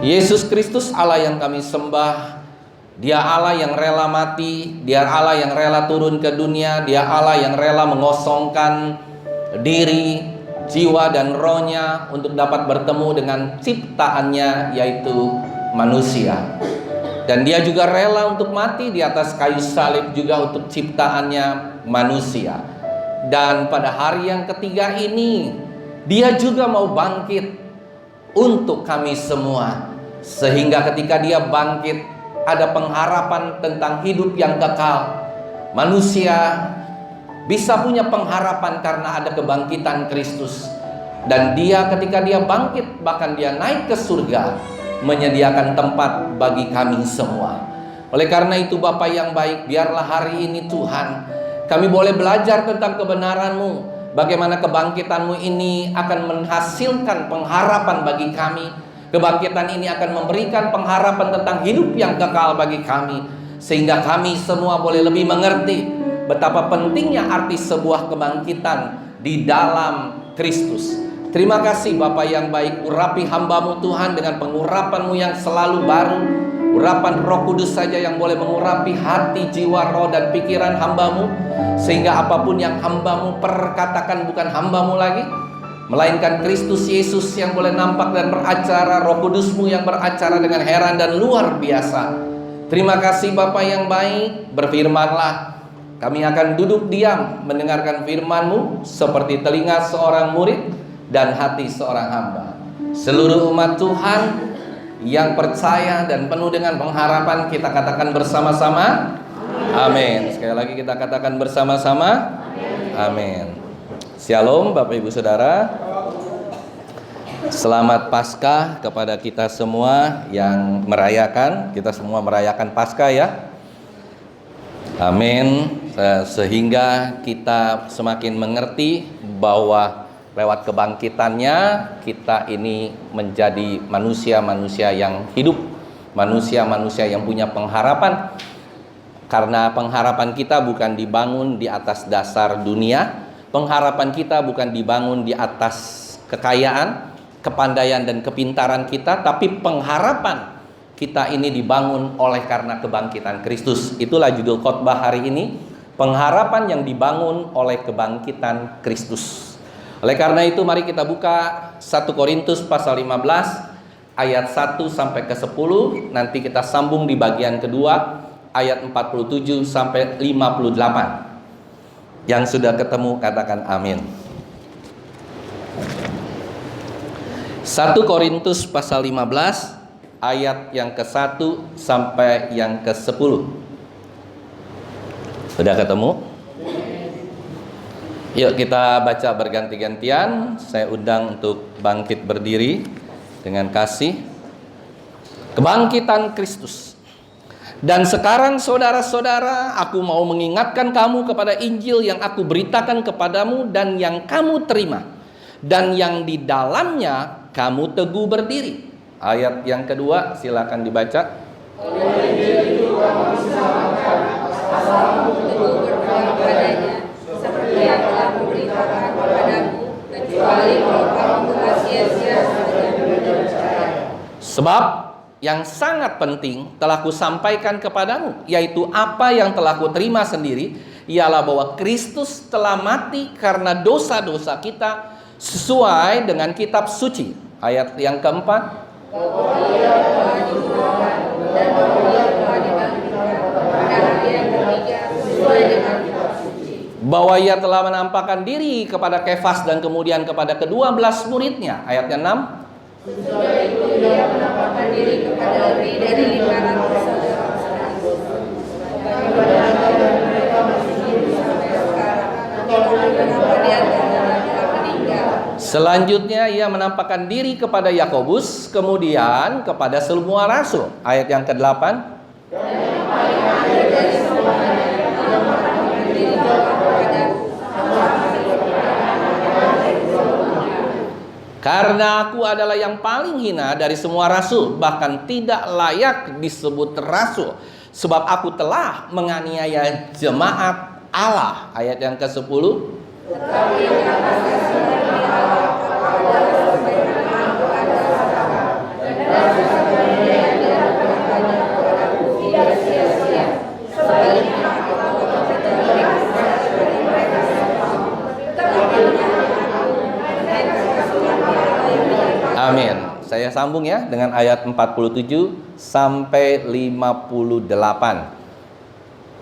Yesus Kristus Allah yang kami sembah, Dia Allah yang rela mati, Dia Allah yang rela turun ke dunia, Dia Allah yang rela mengosongkan diri, jiwa dan rohnya untuk dapat bertemu dengan ciptaannya, yaitu manusia. Dan Dia juga rela untuk mati di atas kayu salib juga untuk ciptaannya manusia. Dan pada hari yang ketiga ini Dia juga mau bangkit untuk kami semua, sehingga ketika Dia bangkit ada pengharapan tentang hidup yang kekal. Manusia bisa punya pengharapan karena ada kebangkitan Kristus. Dan Dia ketika Dia bangkit, bahkan Dia naik ke surga, menyediakan tempat bagi kami semua. Oleh karena itu Bapa yang baik, biarlah hari ini Tuhan, kami boleh belajar tentang kebenaran-Mu, bagaimana kebangkitan-Mu ini akan menghasilkan pengharapan bagi kami. Kebangkitan ini akan memberikan pengharapan tentang hidup yang kekal bagi kami, sehingga kami semua boleh lebih mengerti betapa pentingnya arti sebuah kebangkitan di dalam Kristus. Terima kasih Bapa yang baik, urapi hamba-Mu Tuhan dengan pengurapan-Mu yang selalu baru. Urapan Roh Kudus saja yang boleh mengurapi hati, jiwa, roh dan pikiran hamba-Mu, sehingga apapun yang hamba-Mu perkatakan bukan hamba-Mu lagi, melainkan Kristus Yesus yang boleh nampak dan beracara, Roh Kudus-Mu yang beracara dengan heran dan luar biasa. Terima kasih Bapa yang baik, berfirman-Lah. Kami akan duduk diam mendengarkan firman-Mu seperti telinga seorang murid dan hati seorang hamba. Seluruh umat Tuhan yang percaya dan penuh dengan pengharapan, kita katakan bersama-sama amin. Sekali lagi kita katakan bersama-sama amin. Shalom Bapak Ibu Saudara. Selamat Paskah kepada kita semua yang merayakan. Kita semua merayakan Paskah ya. Amin. Sehingga kita semakin mengerti bahwa lewat kebangkitannya kita ini menjadi manusia-manusia yang hidup, manusia-manusia yang punya pengharapan. Karena pengharapan kita bukan dibangun di atas dasar dunia, pengharapan kita bukan dibangun di atas kekayaan, kepandaian dan kepintaran kita, tapi pengharapan kita ini dibangun oleh karena kebangkitan Kristus. Itulah judul khotbah hari ini, pengharapan yang dibangun oleh kebangkitan Kristus. Oleh karena itu mari kita buka 1 Korintus pasal 15 ayat 1 sampai ke 10. Nanti kita sambung di bagian kedua ayat 47 sampai 58. Yang sudah ketemu katakan amin. 1 Korintus pasal 15 ayat yang ke-1 sampai yang ke-10. Sudah ketemu? Yuk kita baca berganti-gantian. Saya undang untuk bangkit berdiri dengan kasih. Kebangkitan Kristus. Dan sekarang saudara-saudara, aku mau mengingatkan kamu kepada Injil yang aku beritakan kepadamu dan yang kamu terima, dan yang di dalamnya kamu teguh berdiri. Ayat yang kedua silakan dibaca. Oleh Injil itu kamu diselamatkan, asal kamu teguh berpegang padanya, seperti yang telah kuberitakan kepadamu, kecuali kalau kamu telah sia-sia saja percaya. Sebab yang sangat penting telah kusampaikan kepadamu, yaitu apa yang telah kuterima sendiri, ialah bahwa Kristus telah mati karena dosa-dosa kita sesuai dengan kitab suci. Ayat yang keempat, bahwa Ia telah diturunkan dan bahwa Ia telah dibangkitkan pada hari yang ketiga sesuai dengan kitab suci. bahwa Ia telah menampakkan diri kepada Kefas dan kemudian kepada ke-12 muridnya. Ayat yang 6, sesudah itu Ia menampakkan diri kepada lebih dari 500 saudara-saudara. Kepada mereka masih hidup sampai sekarang, ataupun beberapa di antaranya telah meninggal. selanjutnya Ia menampakkan diri kepada Yakobus, kemudian kepada semua rasul. Ayat yang ke-8, Dan yang paling akhir dari semuanya, Ia menampakkan diri kepadaku, karena aku adalah yang paling hina dari semua rasul, bahkan tidak layak disebut rasul, sebab aku telah menganiaya jemaat Allah. Ayat yang ke-10, tetapi atas kasih dari Allah, aku adalah sampai menang kepada Satan, dan Amin. Saya sambung ya dengan ayat 47 sampai 58.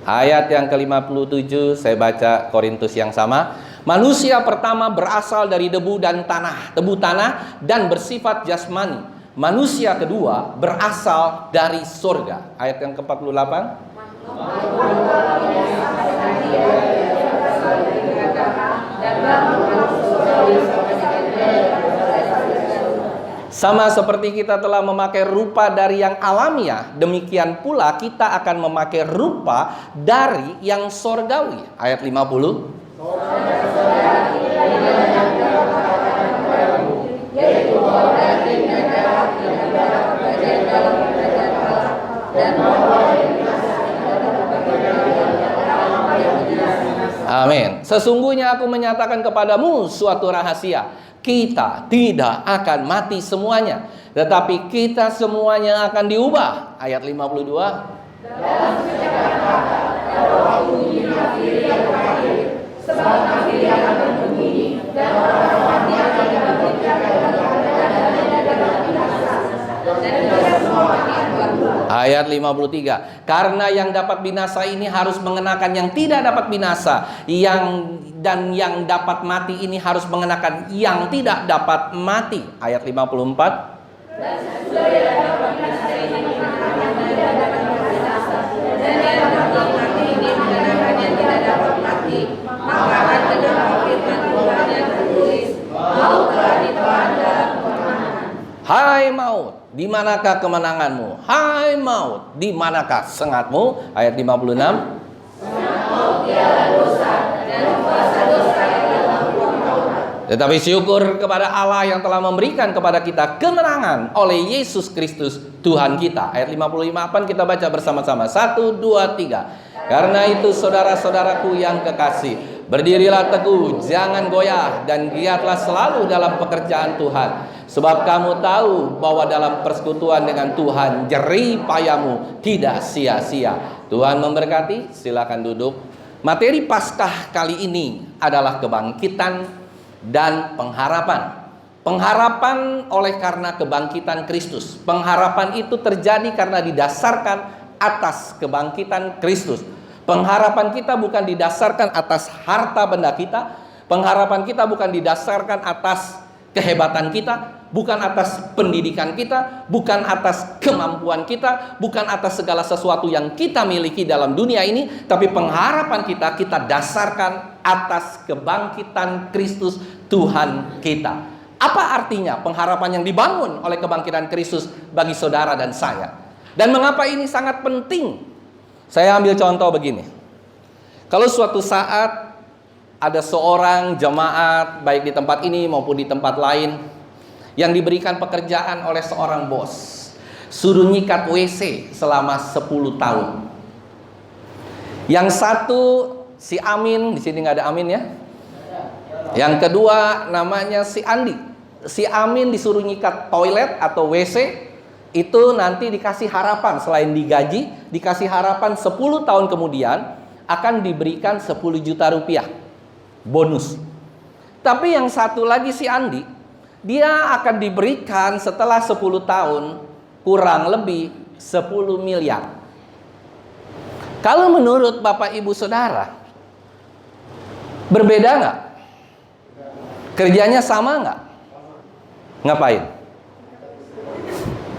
Ayat yang ke-57 saya baca Korintus yang sama. Manusia pertama berasal dari debu tanah dan bersifat jasmani. Manusia kedua berasal dari surga. Ayat yang ke-48. Sama seperti kita telah memakai rupa dari yang alamiah, demikian pula kita akan memakai rupa dari yang sorgawi. Ayat 50. Amin. Sesungguhnya aku menyatakan kepadamu suatu rahasia. Kita tidak akan mati semuanya, tetapi kita semuanya akan diubah. Ayat 52. Ayat 53. Karena yang dapat binasa ini harus mengenakan yang tidak dapat binasa, dan yang dapat mati ini harus mengenakan yang tidak dapat mati. Ayat 54. Hai maut, di manakah kemenanganmu? Hai maut, di manakah sengatmu? Ayat 56. Tetapi syukur kepada Allah yang telah memberikan kepada kita kemenangan oleh Yesus Kristus Tuhan kita. Ayat 55 kita baca bersama-sama. 1, 2, 3. Karena itu saudara-saudaraku yang kekasih, berdirilah teguh, jangan goyah, dan giatlah selalu dalam pekerjaan Tuhan. Sebab kamu tahu bahwa dalam persekutuan dengan Tuhan, jerih payahmu tidak sia-sia. Tuhan memberkati, silakan duduk. Materi Paskah kali ini adalah kebangkitan dan pengharapan. Pengharapan oleh karena kebangkitan Kristus. Pengharapan itu terjadi karena didasarkan atas kebangkitan Kristus. Pengharapan kita bukan didasarkan atas harta benda kita. Pengharapan kita bukan didasarkan atas kehebatan kita, bukan atas pendidikan kita, bukan atas kemampuan kita, bukan atas segala sesuatu yang kita miliki dalam dunia ini, tapi pengharapan kita dasarkan atas kebangkitan Kristus Tuhan kita. Apa artinya pengharapan yang dibangun oleh kebangkitan Kristus bagi saudara dan saya? Dan mengapa ini sangat penting? Saya ambil contoh begini. Kalau suatu saat ada seorang jemaat, baik di tempat ini maupun di tempat lain, yang diberikan pekerjaan oleh seorang bos, suruh nyikat WC selama 10 tahun. Yang satu si Amin, di sini nggak ada Amin ya. Yang kedua namanya si Andi. Si Amin disuruh nyikat toilet atau WC, itu nanti dikasih harapan, selain digaji, dikasih harapan 10 tahun kemudian akan diberikan 10 juta rupiah bonus. Tapi yang satu lagi si Andi, dia akan diberikan setelah 10 tahun kurang lebih 10 miliar. Kalau menurut Bapak Ibu Saudara, berbeda nggak? Kerjanya sama nggak? Ngapain?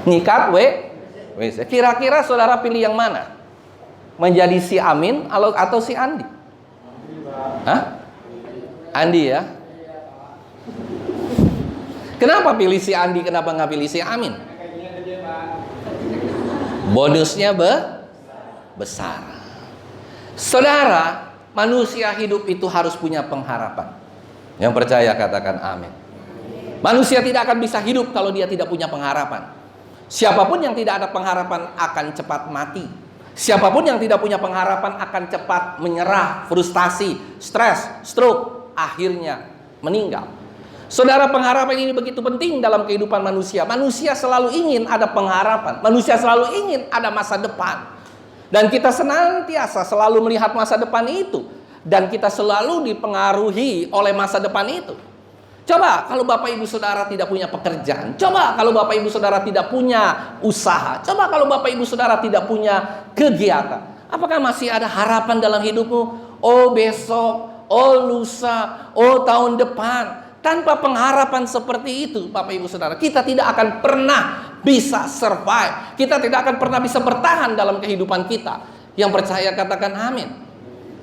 Nyikat WC. Kira-kira saudara pilih yang mana? Menjadi si Amin atau si Andi? Hah? Andi ya. Kenapa pilih si Andi? Kenapa nggak pilih si Amin? Bonusnya besar. Saudara, manusia hidup itu harus punya pengharapan. Yang percaya katakan amin. Manusia tidak akan bisa hidup kalau dia tidak punya pengharapan. Siapapun yang tidak ada pengharapan akan cepat mati. Siapapun yang tidak punya pengharapan akan cepat menyerah, frustasi, stres, stroke, akhirnya meninggal. Saudara, pengharapan ini begitu penting dalam kehidupan manusia. Manusia selalu ingin ada pengharapan. Manusia selalu ingin ada masa depan. Dan kita senantiasa selalu melihat masa depan itu. Dan kita selalu dipengaruhi oleh masa depan itu. Coba kalau Bapak Ibu Saudara tidak punya pekerjaan. Coba kalau Bapak Ibu Saudara tidak punya usaha. Coba kalau Bapak Ibu Saudara tidak punya kegiatan. Apakah masih ada harapan dalam hidupmu? Oh besok, oh lusa, oh tahun depan. Tanpa pengharapan seperti itu Bapak Ibu Saudara, kita tidak akan pernah bisa survive. Kita tidak akan pernah bisa bertahan dalam kehidupan kita. Yang percaya katakan amin.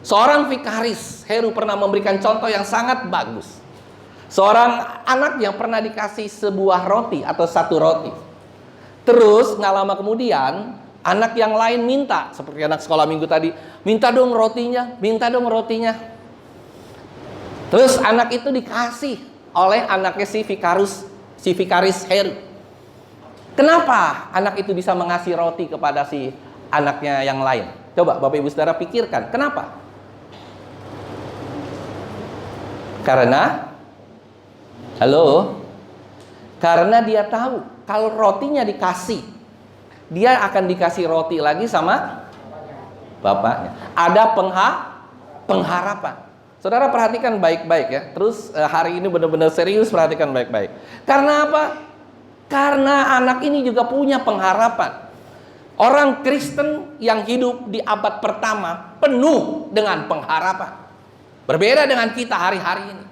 Seorang vikaris Heru pernah memberikan contoh yang sangat bagus. Seorang anak yang pernah dikasih sebuah roti atau satu roti. Terus nggak lama kemudian anak yang lain minta, seperti anak sekolah minggu tadi, minta dong rotinya, minta dong rotinya. Terus anak itu dikasih oleh anaknya si vikaris Heru. Kenapa anak itu bisa mengasih roti kepada si anaknya yang lain? Coba Bapak Ibu Saudara pikirkan, kenapa? Karena dia tahu kalau rotinya dikasih, dia akan dikasih roti lagi sama bapaknya. Ada pengharapan. Saudara perhatikan baik-baik ya. Terus hari ini benar-benar serius perhatikan baik-baik. Karena apa? Karena anak ini juga punya pengharapan. Orang Kristen yang hidup di abad pertama penuh dengan pengharapan. Berbeda dengan kita hari-hari ini.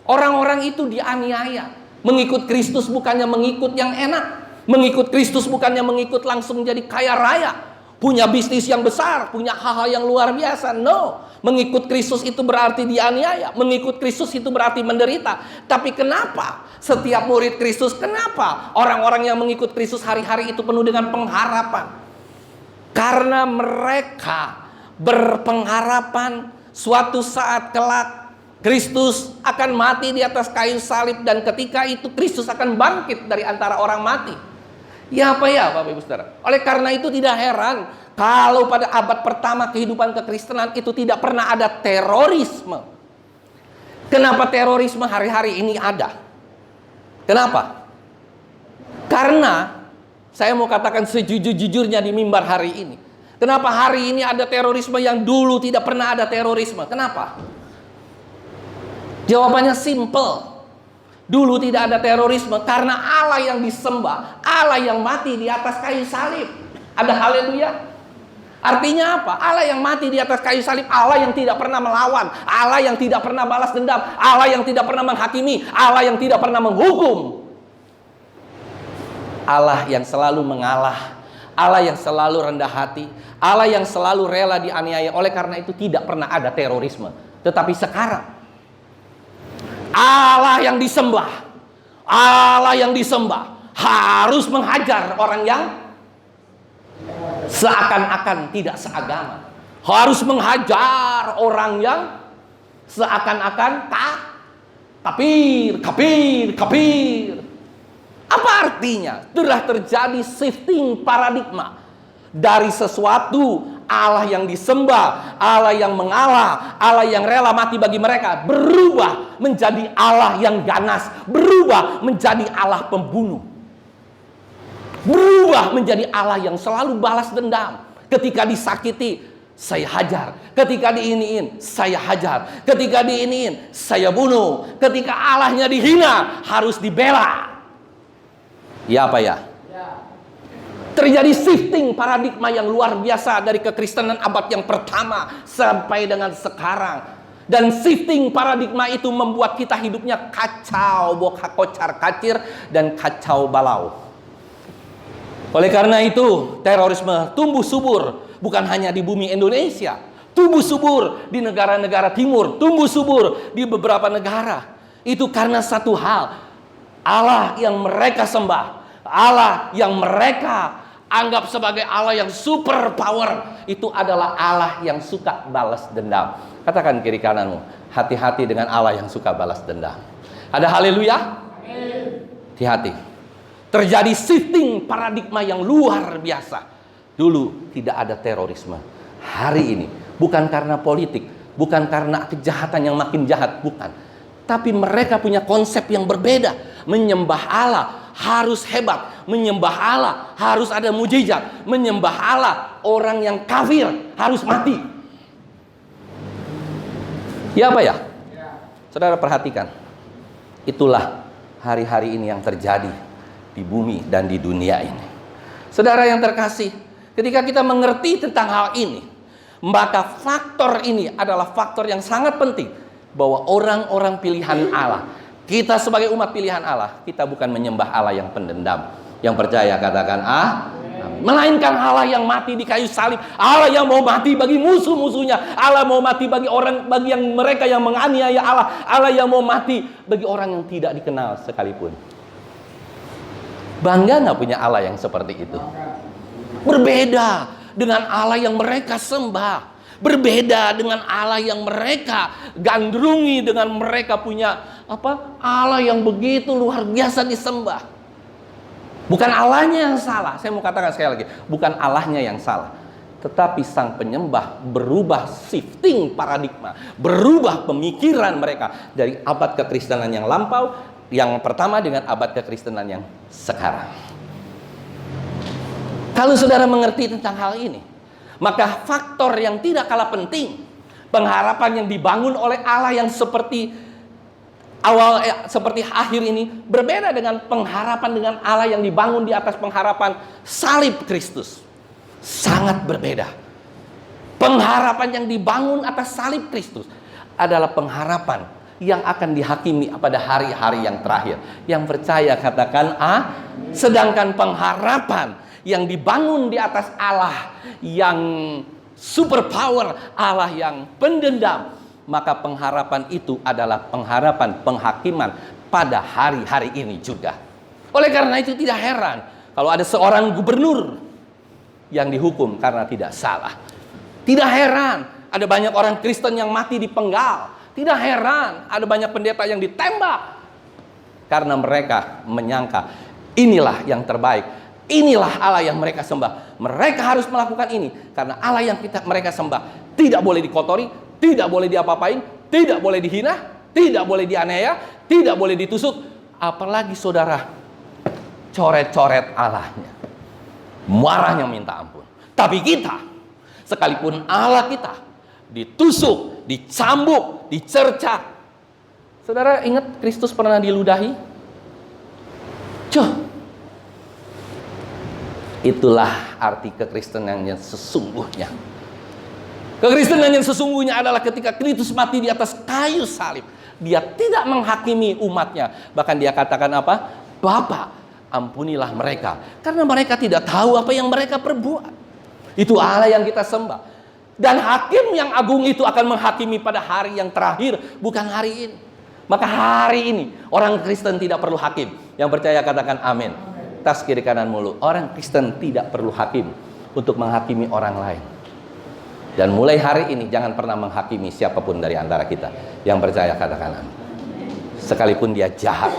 Orang-orang itu dianiaya. Mengikut Kristus bukannya mengikut yang enak. Mengikut Kristus bukannya mengikut langsung jadi kaya raya. Punya bisnis yang besar, punya hal-hal yang luar biasa. No, mengikut Kristus itu berarti dianiaya. Mengikut Kristus itu berarti menderita. Tapi kenapa setiap murid Kristus, kenapa orang-orang yang mengikut Kristus hari-hari itu penuh dengan pengharapan? Karena mereka berpengharapan suatu saat kelak Kristus akan mati di atas kayu salib. Dan ketika itu Kristus akan bangkit dari antara orang mati. Ya apa ya Bapak Ibu Saudara? Oleh karena itu tidak heran kalau pada abad pertama kehidupan kekristenan itu tidak pernah ada terorisme. Kenapa terorisme hari-hari ini ada? Kenapa? Karena saya mau katakan sejujur-jujurnya di mimbar hari ini. Kenapa hari ini ada terorisme yang dulu tidak pernah ada terorisme? Kenapa? Jawabannya simple. Dulu tidak ada terorisme karena Allah yang disembah, Allah yang mati di atas kayu salib. Ada haleluya. Artinya apa? Allah yang mati di atas kayu salib, Allah yang tidak pernah melawan, Allah yang tidak pernah balas dendam, Allah yang tidak pernah menghakimi, Allah yang tidak pernah menghukum. Allah yang selalu mengalah, Allah yang selalu rendah hati, Allah yang selalu rela dianiaya. Oleh karena itu tidak pernah ada terorisme. Tetapi sekarang Allah yang disembah, Allah yang disembah harus menghajar orang yang seakan-akan tidak seagama. Harus menghajar orang yang seakan-akan kafir. Apa artinya? Telah terjadi shifting paradigma dari sesuatu Allah yang disembah, Allah yang mengalah, Allah yang rela mati bagi mereka, berubah menjadi Allah yang ganas, berubah menjadi Allah pembunuh, berubah menjadi Allah yang selalu balas dendam. Ketika disakiti, saya hajar. Ketika diiniin, saya hajar. Ketika diiniin, saya bunuh. Ketika Allahnya dihina, harus dibela. Ya apa ya? Terjadi shifting paradigma yang luar biasa dari kekristenan abad yang pertama sampai dengan sekarang. Dan shifting paradigma itu membuat kita hidupnya kacau, kocar kacir dan kacau balau. Oleh karena itu terorisme tumbuh subur bukan hanya di bumi Indonesia, tumbuh subur di negara-negara timur, tumbuh subur di beberapa negara. Itu karena satu hal, Allah yang mereka sembah, Allah yang mereka anggap sebagai Allah yang super power, itu adalah Allah yang suka balas dendam. Katakan kiri kananmu, hati-hati dengan Allah yang suka balas dendam. Ada haleluya? Hati-hati. Terjadi shifting paradigma yang luar biasa. Dulu tidak ada terorisme. Hari ini bukan karena politik, bukan karena kejahatan yang makin jahat, bukan. Tapi mereka punya konsep yang berbeda. Menyembah Allah harus hebat, menyembah Allah harus ada mujizat, menyembah Allah orang yang kafir harus mati. Ya apa ya? Saudara perhatikan. Itulah hari-hari ini yang terjadi di bumi dan di dunia ini. Saudara yang terkasih, ketika kita mengerti tentang hal ini, maka faktor ini adalah faktor yang sangat penting, bahwa orang-orang pilihan Allah, kita sebagai umat pilihan Allah, kita bukan menyembah Allah yang pendendam. Yang percaya katakan melainkan Allah yang mati di kayu salib, Allah yang mau mati bagi musuh-musuhnya, Allah mau mati bagi mereka yang menganiaya Allah, Allah yang mau mati bagi orang yang tidak dikenal sekalipun. Bangga nggak punya Allah yang seperti itu? Berbeda dengan Allah yang mereka sembah, berbeda dengan Allah yang mereka gandrungi, dengan mereka punya Allah yang begitu luar biasa disembah. Bukan Allahnya yang salah, saya mau katakan sekali lagi, bukan Allahnya yang salah, tetapi sang penyembah berubah shifting paradigma, berubah pemikiran mereka dari abad kekristenan yang lampau, yang pertama, dengan abad kekristenan yang sekarang. Kalau saudara mengerti tentang hal ini, maka faktor yang tidak kalah penting, pengharapan yang dibangun oleh Allah yang seperti seperti akhir ini, berbeda dengan pengharapan dengan Allah yang dibangun di atas pengharapan salib Kristus. Sangat berbeda. Pengharapan yang dibangun atas salib Kristus adalah pengharapan yang akan dihakimi pada hari-hari yang terakhir. Yang percaya katakan sedangkan pengharapan yang dibangun di atas Allah yang super power, Allah yang pendendam, maka pengharapan itu adalah pengharapan penghakiman pada hari-hari ini juga. Oleh karena itu tidak heran kalau ada seorang gubernur yang dihukum karena tidak salah. Tidak heran ada banyak orang Kristen yang mati dipenggal. Tidak heran ada banyak pendeta yang ditembak karena mereka menyangka inilah yang terbaik, inilah Allah yang mereka sembah. Mereka harus melakukan ini karena Allah yang mereka sembah tidak boleh dikotori, tidak boleh diapa-apain, tidak boleh dihina, tidak boleh dianiaya, tidak boleh ditusuk. Apalagi saudara coret-coret Allahnya, marahnya minta ampun. Tapi kita, sekalipun Allah kita ditusuk, dicambuk, dicerca, saudara ingat Kristus pernah diludahi? Itulah arti kekristenan yang sesungguhnya. Kekristenan yang sesungguhnya adalah ketika Kristus mati di atas kayu salib. Dia tidak menghakimi umatnya. Bahkan dia katakan apa? Bapa, ampunilah mereka. Karena mereka tidak tahu apa yang mereka perbuat. Itu Allah yang kita sembah. Dan hakim yang agung itu akan menghakimi pada hari yang terakhir, bukan hari ini. Maka hari ini orang Kristen tidak perlu hakim. Yang percaya katakan amin. Tas kiri kanan mulu. Orang Kristen tidak perlu hakim untuk menghakimi orang lain. Dan mulai hari ini jangan pernah menghakimi siapapun dari antara kita. Yang percaya katakan amin. Sekalipun dia jahat,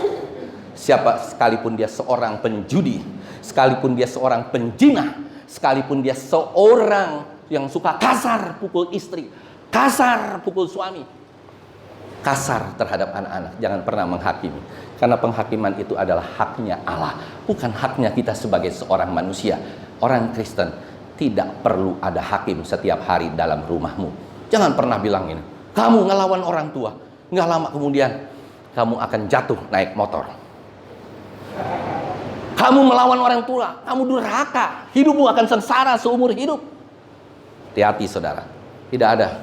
sekalipun dia seorang penjudi, sekalipun dia seorang penjinah, sekalipun dia seorang yang suka kasar pukul istri, kasar pukul suami, kasar terhadap anak-anak, jangan pernah menghakimi. Karena penghakiman itu adalah haknya Allah, bukan haknya kita sebagai seorang manusia. Orang Kristen tidak perlu ada hakim setiap hari dalam rumahmu. Jangan pernah bilang ini, kamu ngelawan orang tua, nggak lama kemudian kamu akan jatuh naik motor. Kamu melawan orang tua, kamu durhaka, hidupmu akan sengsara seumur hidup. Hati-hati saudara, tidak ada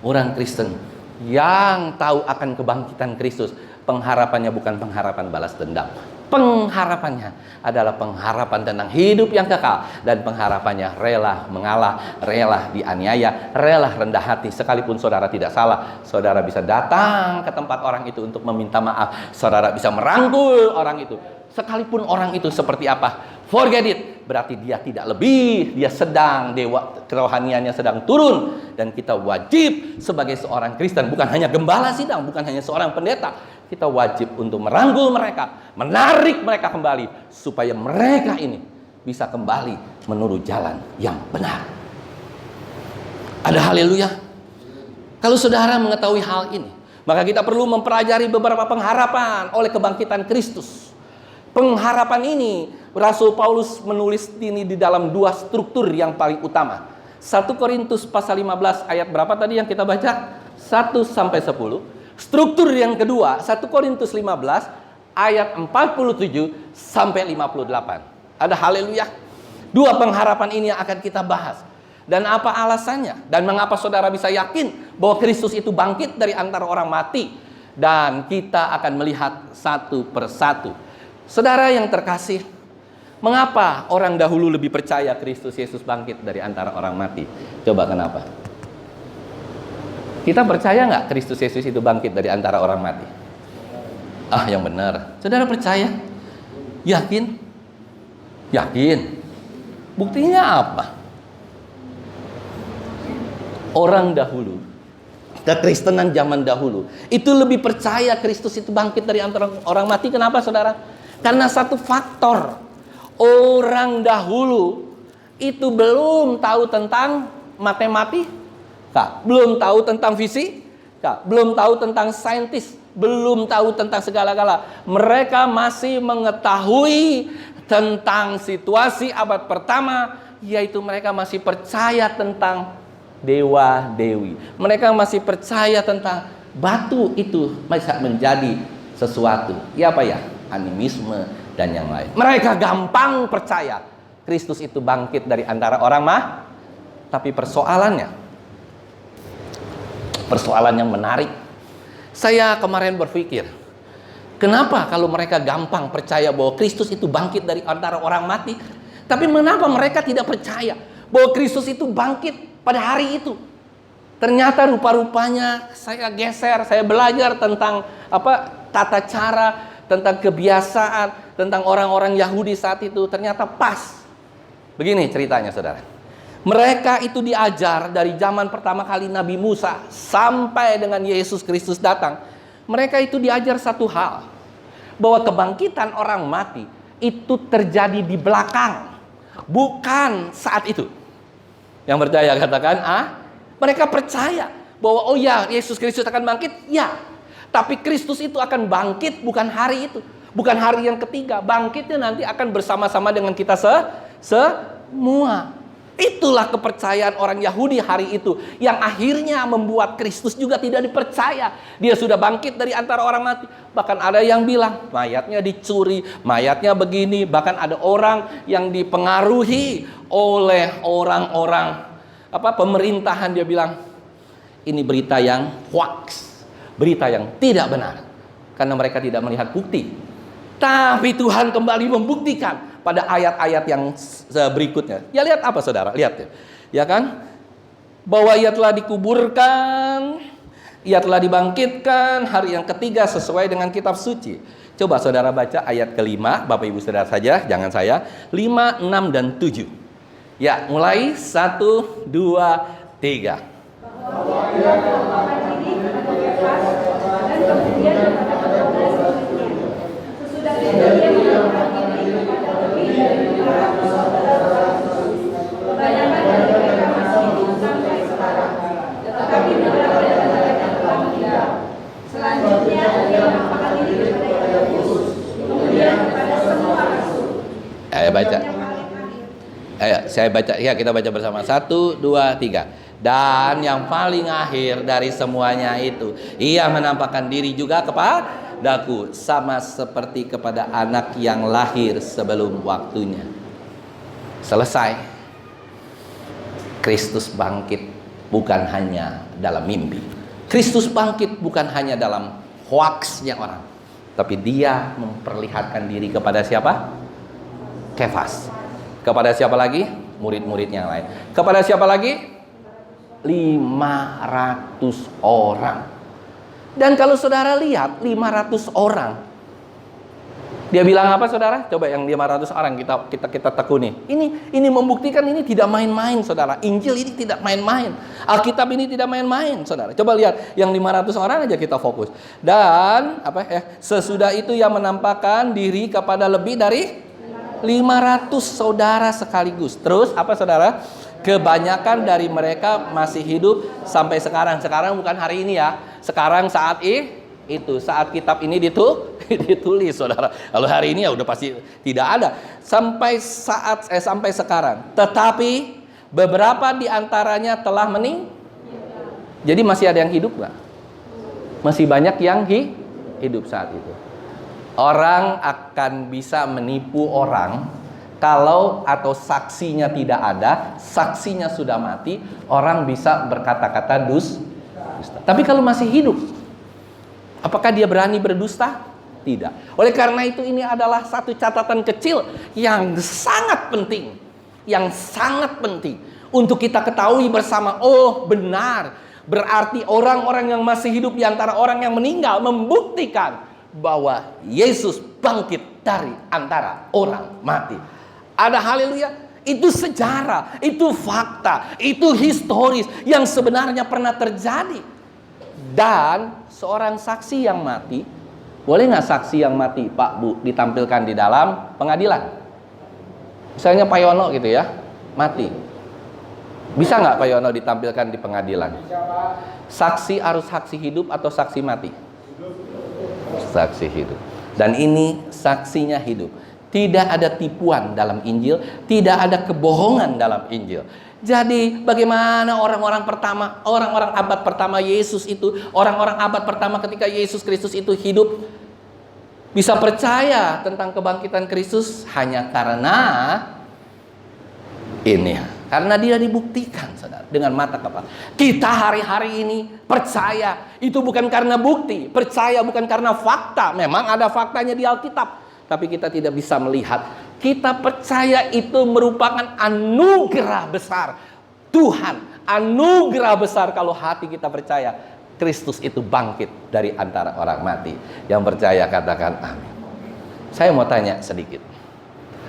orang Kristen yang tahu akan kebangkitan Kristus. Pengharapannya bukan pengharapan balas dendam. Pengharapannya adalah pengharapan tentang hidup yang kekal. Dan pengharapannya rela mengalah, rela dianiaya, rela rendah hati. Sekalipun saudara tidak salah, saudara bisa datang ke tempat orang itu untuk meminta maaf. Saudara bisa merangkul orang itu. Sekalipun orang itu seperti apa, forget it. Berarti dia tidak lebih, dia sedang, dewa kerohaniannya sedang turun. Dan kita wajib sebagai seorang Kristen, bukan hanya gembala sidang, bukan hanya seorang pendeta, kita wajib untuk merangkul mereka, menarik mereka kembali, supaya mereka ini bisa kembali menurut jalan yang benar. Ada haleluya. Kalau saudara mengetahui hal ini, maka kita perlu mempelajari beberapa pengharapan oleh kebangkitan Kristus. Pengharapan ini, Rasul Paulus menulis ini di dalam dua struktur yang paling utama. 1 Korintus pasal 15 ayat berapa tadi yang kita baca? 1 sampai 10. Struktur yang kedua, 1 Korintus 15 ayat 47 sampai 58. Ada haleluya. Dua pengharapan ini yang akan kita bahas. Dan apa alasannya? Dan mengapa saudara bisa yakin bahwa Kristus itu bangkit dari antara orang mati? Dan kita akan melihat satu persatu. Saudara yang terkasih, mengapa orang dahulu lebih percaya Kristus Yesus bangkit dari antara orang mati? Coba kenapa? Kita percaya nggak Kristus Yesus itu bangkit dari antara orang mati? Yang benar. Saudara percaya? Yakin? Yakin. Buktinya apa? Orang dahulu, kekristenan zaman dahulu, itu lebih percaya Kristus itu bangkit dari antara orang mati. Kenapa saudara? Karena satu faktor. Orang dahulu itu belum tahu tentang matematika, belum tahu tentang fisika, belum tahu tentang saintis, belum tahu tentang segala-gala. Mereka masih mengetahui tentang situasi abad pertama, yaitu mereka masih percaya tentang dewa-dewi. Mereka masih percaya tentang batu itu bisa menjadi sesuatu. Ya apa ya? Animisme dan yang lain. Mereka gampang percaya Kristus itu bangkit dari antara orang tapi persoalan yang menarik. Saya kemarin berpikir, kenapa kalau mereka gampang percaya bahwa Kristus itu bangkit dari antara orang mati, tapi mengapa mereka tidak percaya bahwa Kristus itu bangkit pada hari itu? Ternyata rupa-rupanya saya geser, saya belajar tentang tata cara, tentang kebiasaan, tentang orang-orang Yahudi saat itu. Ternyata pas. Begini ceritanya saudara. Mereka itu diajar dari zaman pertama kali Nabi Musa sampai dengan Yesus Kristus datang. Mereka itu diajar satu hal, bahwa kebangkitan orang mati itu terjadi di belakang, bukan saat itu. Yang percaya katakan mereka percaya bahwa Yesus Kristus akan bangkit, ya. Tapi Kristus itu akan bangkit bukan hari itu, bukan hari yang ketiga. Bangkitnya nanti akan bersama-sama dengan kita semua. Itulah kepercayaan orang Yahudi hari itu, yang akhirnya membuat Kristus juga tidak dipercaya. Dia sudah bangkit dari antara orang mati. Bahkan ada yang bilang mayatnya dicuri, mayatnya begini. Bahkan ada orang yang dipengaruhi oleh orang-orang pemerintahan. Dia bilang ini berita yang hoax, berita yang tidak benar, karena mereka tidak melihat bukti. Tapi Tuhan kembali membuktikan pada ayat-ayat yang berikutnya. Ya lihat apa saudara? Lihat ya kan? Bahwa ia telah dikuburkan, ia telah dibangkitkan hari yang ketiga sesuai dengan kitab suci. Coba saudara baca ayat kelima, Bapak Ibu saudara saja, jangan saya. 5, 6, dan 7. Ya, mulai 1, 2, 3. Bahwa ia melakukan diri kepada Kefas dan kemudian kepada 12 muridnya. Sesudah itu dia melakukan diri kepada lebih dari 500 saudara. Kebanyakan dari mereka masih hidup sampai sekarang, tetapi beberapa dari mereka telah meninggal. Selanjutnya dia melakukan diri kepada Yakobus, kemudian kepada semua rasul. Ayo baca. Ayo saya baca ya, kita baca bersama. 1, 2, 3. Dan yang paling akhir dari semuanya itu, ia menampakkan diri juga kepadaku, sama seperti kepada anak yang lahir sebelum waktunya. Selesai. Kristus bangkit bukan hanya dalam mimpi. Kristus bangkit bukan hanya dalam hoaxnya orang, tapi dia memperlihatkan diri kepada siapa? Kefas. Kepada siapa lagi? Murid-muridnya yang lain. Kepada siapa lagi? 500 orang. Dan kalau saudara lihat 500 orang, dia bilang apa saudara? Coba yang 500 orang kita tekuni. Ini membuktikan ini tidak main-main saudara. Injil ini tidak main-main. Alkitab ini tidak main-main saudara. Coba lihat yang 500 orang aja kita fokus. Dan sesudah itu ia menampakkan diri kepada lebih dari 500 saudara sekaligus. Terus apa saudara? Kebanyakan dari mereka masih hidup sampai sekarang. Sekarang bukan hari ini ya. Sekarang saat itu saat kitab ini ditulis saudara. Kalau hari ini ya udah pasti tidak ada. Sampai sekarang. Tetapi beberapa di antaranya telah meninggal. Jadi masih ada yang hidup nggak? Masih banyak yang hidup saat itu. Orang akan bisa menipu orang kalau atau saksinya tidak ada, saksinya sudah mati, orang bisa berkata-kata dusta. Tapi kalau masih hidup, apakah dia berani berdusta? Tidak. Oleh karena itu ini adalah satu catatan kecil yang sangat penting. Yang sangat penting untuk kita ketahui bersama. Oh benar, berarti orang-orang yang masih hidup di antara orang yang meninggal membuktikan bahwa Yesus bangkit dari antara orang mati. Ada haleluya. Itu sejarah, itu fakta, itu historis yang sebenarnya pernah terjadi. Dan seorang saksi yang mati, boleh nggak saksi yang mati, Pak Bu, ditampilkan di dalam pengadilan? Misalnya Pak Yono gitu ya, mati. Bisa nggak Pak Yono ditampilkan di pengadilan? Saksi harus saksi hidup atau saksi mati? Saksi hidup. Dan ini saksinya hidup. Tidak ada tipuan dalam Injil, tidak ada kebohongan dalam Injil. Jadi bagaimana orang-orang pertama, orang-orang abad pertama Yesus itu, orang-orang abad pertama ketika Yesus Kristus itu hidup, bisa percaya tentang kebangkitan Kristus hanya karena ini, karena dia dibuktikan, saudara, dengan mata kepala. Kita hari-hari ini percaya itu bukan karena bukti, percaya bukan karena fakta. Memang ada faktanya di Alkitab, tapi kita tidak bisa melihat. Kita percaya itu merupakan anugerah besar Tuhan, anugerah besar kalau hati kita percaya Kristus itu bangkit dari antara orang mati. Yang percaya katakan amin. Saya mau tanya sedikit.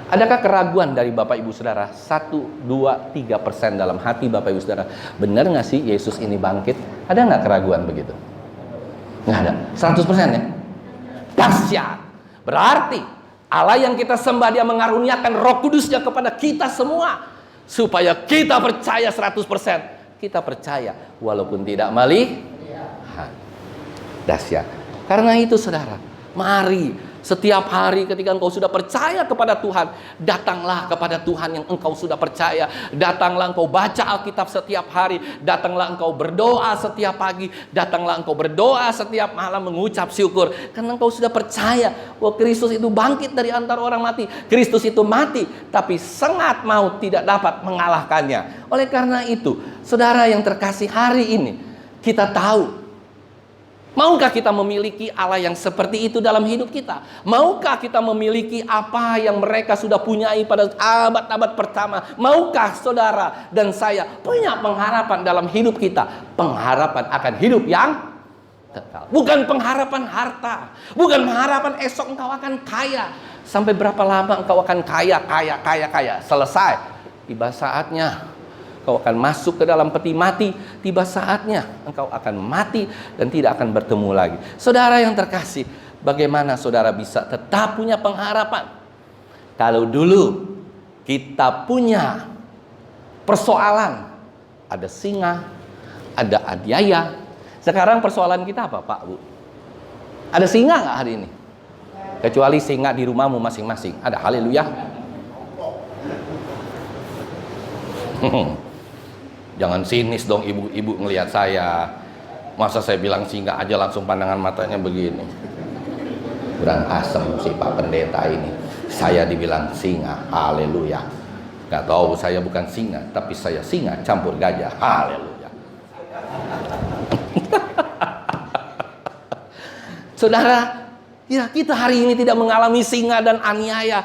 Adakah keraguan dari Bapak Ibu Saudara? 1, 2, 3% dalam hati Bapak Ibu Saudara. Benar nggak sih Yesus ini bangkit? Ada nggak keraguan begitu? Nggak ada. 100% ya? Dahsyat. Berarti Allah yang kita sembah, dia mengaruniakan Roh Kudusnya kepada kita semua supaya kita percaya 100%. Kita percaya walaupun tidak melihat. Dahsyat. Karena itu saudara, mari setiap hari ketika engkau sudah percaya kepada Tuhan, datanglah kepada Tuhan yang engkau sudah percaya. Datanglah engkau baca Alkitab setiap hari. Datanglah engkau berdoa setiap pagi. Datanglah engkau berdoa setiap malam mengucap syukur. Karena engkau sudah percaya bahwa Kristus itu bangkit dari antara orang mati. Kristus itu mati, tapi sengat maut tidak dapat mengalahkannya. Oleh karena itu, saudara yang terkasih, hari ini kita tahu, maukah kita memiliki Allah yang seperti itu dalam hidup kita? Maukah kita memiliki apa yang mereka sudah punyai pada abad-abad pertama? Maukah saudara dan saya punya pengharapan dalam hidup kita? Pengharapan akan hidup yang kekal. Bukan pengharapan harta. Bukan pengharapan esok engkau akan kaya. Sampai berapa lama engkau akan kaya. Selesai. Tiba saatnya engkau akan masuk ke dalam peti mati. Tiba saatnya engkau akan mati dan tidak akan bertemu lagi. Saudara yang terkasih, bagaimana saudara bisa tetap punya pengharapan? Kalau dulu kita punya persoalan, ada singa, ada aniaya. Sekarang persoalan kita apa, Pak, Bu? Ada singa nggak hari ini? Kecuali singa di rumahmu masing-masing. Ada, haleluya. Jangan sinis dong ibu-ibu ngelihat saya. Masa saya bilang singa aja langsung pandangan matanya begini. Kurang asem si Pak Pendeta ini. Saya dibilang singa, haleluya. Gak tahu saya bukan singa, tapi saya singa campur gajah, haleluya. Saudara, ya kita hari ini tidak mengalami singa dan aniaya.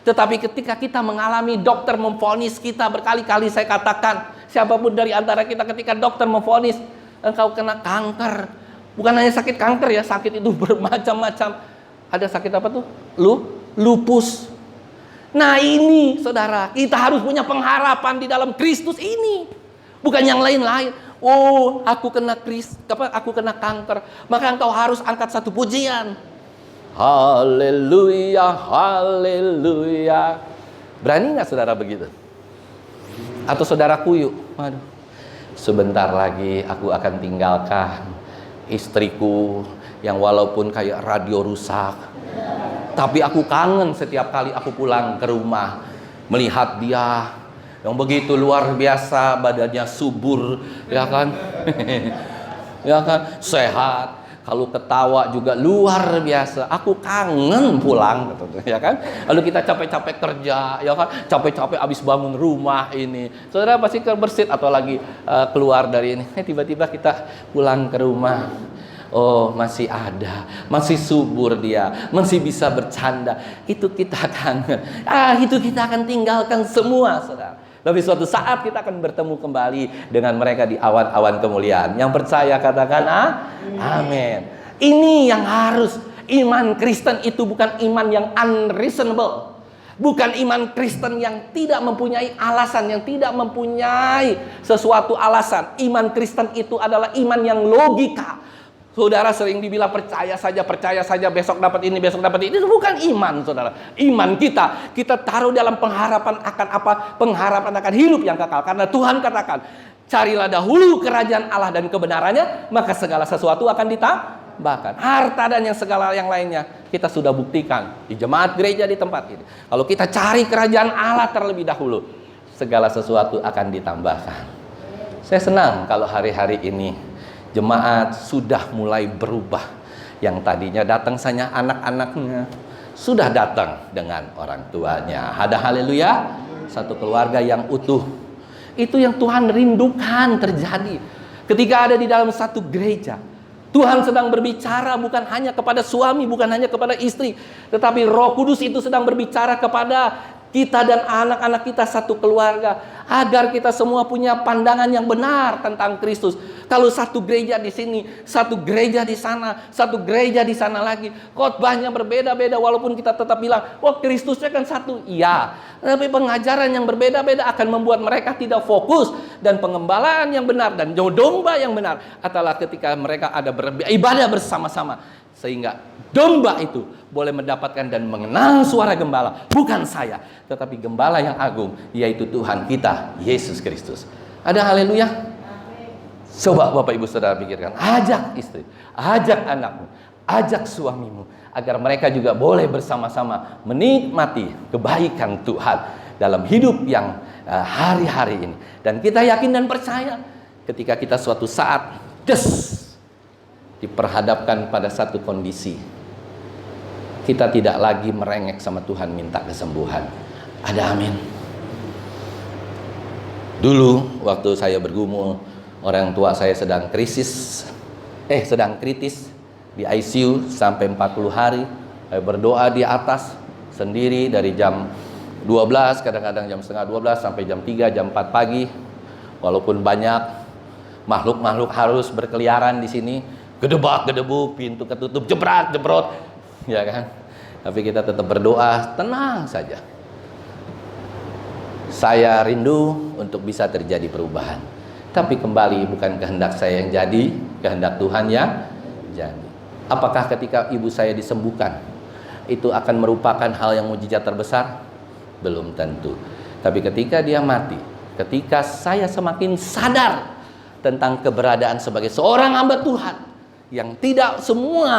Tetapi ketika kita mengalami dokter memvonis kita, berkali-kali saya katakan, siapapun dari antara kita ketika dokter memvonis engkau kena kanker. Bukan hanya sakit kanker ya, sakit itu bermacam-macam. Ada sakit apa tuh? Lupus. Nah ini saudara, kita harus punya pengharapan di dalam Kristus ini. Bukan yang lain-lain. Oh, aku kena kanker, maka engkau harus angkat satu pujian. Haleluya, haleluya. Berani nggak saudara begitu? Atau saudara kuyuk, waduh, sebentar lagi aku akan tinggalkan istriku yang walaupun kayak radio rusak, tapi aku kangen setiap kali aku pulang ke rumah melihat dia yang begitu luar biasa, badannya subur, ya kan? Ya kan, sehat. Kalau ketawa juga luar biasa. Aku kangen pulang, ya kan? Lalu kita capek-capek kerja, ya kan? Capek-capek abis bangun rumah ini. Saudara pasti kebersit atau lagi keluar dari ini. Tiba-tiba kita pulang ke rumah. Oh, masih ada, masih subur dia, masih bisa bercanda. Itu kita kangen. Itu kita akan tinggalkan semua, saudara. Tapi suatu saat kita akan bertemu kembali dengan mereka di awan-awan kemuliaan. Yang percaya katakan amin. Ini yang harus. Iman Kristen itu bukan iman yang unreasonable. Bukan iman Kristen yang tidak mempunyai alasan, yang tidak mempunyai sesuatu alasan. Iman Kristen itu adalah iman yang logika. Saudara sering dibilang percaya saja, besok dapat ini, besok dapat ini. Itu bukan iman, saudara. Iman kita taruh dalam pengharapan akan apa? Pengharapan akan hidup yang kekal. Karena Tuhan katakan, carilah dahulu kerajaan Allah dan kebenarannya, maka segala sesuatu akan ditambahkan. Harta dan yang segala yang lainnya, kita sudah buktikan di jemaat gereja di tempat ini. Kalau kita cari kerajaan Allah terlebih dahulu, segala sesuatu akan ditambahkan. Saya senang kalau hari-hari ini jemaat sudah mulai berubah. Yang tadinya datang saja anak-anaknya, sudah datang dengan orang tuanya. Ada haleluya. Satu keluarga yang utuh. Itu yang Tuhan rindukan terjadi. Ketika ada di dalam satu gereja, Tuhan sedang berbicara bukan hanya kepada suami, bukan hanya kepada istri, tetapi Roh Kudus itu sedang berbicara kepada kita dan anak-anak kita satu keluarga, agar kita semua punya pandangan yang benar tentang Kristus. Kalau satu gereja di sini, satu gereja di sana, satu gereja di sana lagi, khotbahnya berbeda-beda, walaupun kita tetap bilang, oh Kristusnya kan satu, iya. Tapi pengajaran yang berbeda-beda akan membuat mereka tidak fokus, dan pengembalaan yang benar dan domba yang benar adalah ketika mereka ada beribadah bersama-sama, sehingga domba itu boleh mendapatkan dan mengenal suara gembala. Bukan saya, tetapi gembala yang agung, yaitu Tuhan kita, Yesus Kristus. Ada haleluya? Coba Bapak Ibu Saudara pikirkan. Ajak istri, ajak anakmu, ajak suamimu, agar mereka juga boleh bersama-sama menikmati kebaikan Tuhan dalam hidup yang hari-hari ini. Dan kita yakin dan percaya, ketika kita suatu saat diperhadapkan pada satu kondisi, kita tidak lagi merengek sama Tuhan minta kesembuhan. Ada amin. Dulu waktu saya bergumul, orang tua saya sedang kritis di ICU sampai 40 hari. Saya berdoa di atas sendiri dari jam 12, kadang-kadang jam setengah 12 sampai jam 3, jam 4 pagi. Walaupun banyak makhluk-makhluk harus berkeliaran di sini, gedebak-gedebuk, pintu ketutup, jebrot, ya kan? Tapi kita tetap berdoa, tenang saja. Saya rindu untuk bisa terjadi perubahan. Tapi kembali bukan kehendak saya yang jadi, kehendak Tuhan yang jadi. Apakah ketika ibu saya disembuhkan, itu akan merupakan hal yang mujizat terbesar? Belum tentu. Tapi ketika dia mati, ketika saya semakin sadar tentang keberadaan sebagai seorang hamba Tuhan, yang tidak semua